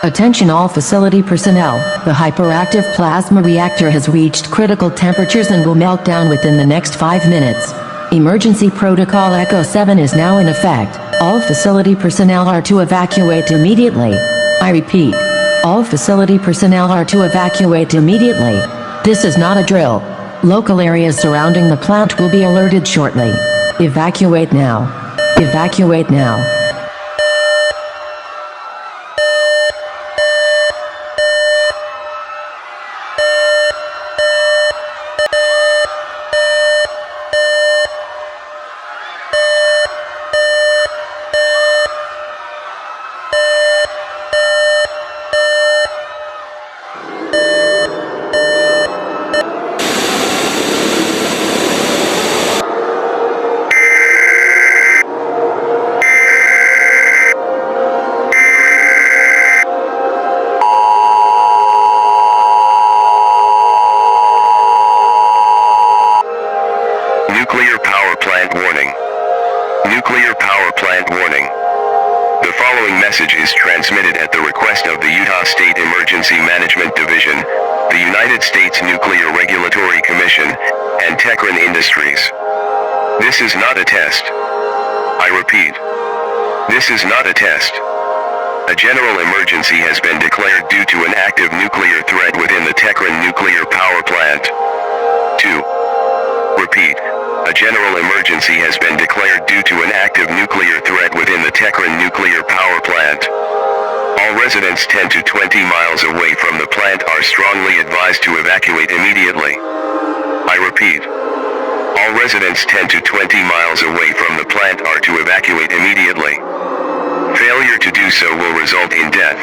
Attention all facility personnel, the hyperactive plasma reactor has reached critical temperatures and will melt down within the next 5 minutes. Emergency Protocol Echo 7 is now in effect. All facility personnel are to evacuate immediately. I repeat, all facility personnel are to evacuate immediately. This is not a drill. Local areas surrounding the plant will be alerted shortly. Evacuate now. Evacuate now. Nuclear power plant warning. Nuclear power plant warning. The following message is transmitted at the request of the Utah State Emergency Management Division, the United States Nuclear Regulatory Commission, and Techron Industries. This is not a test. I repeat, this is not a test. A general emergency has been declared due to an active nuclear threat within the Techron nuclear power plant. 2. Repeat. A general emergency has been declared due to an active nuclear threat within the Techron nuclear power plant. All residents 10 to 20 miles away from the plant are strongly advised to evacuate immediately. I repeat, all residents 10 to 20 miles away from the plant are to evacuate immediately. Failure to do so will result in death.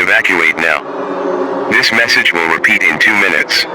Evacuate now. This message will repeat in 2 minutes.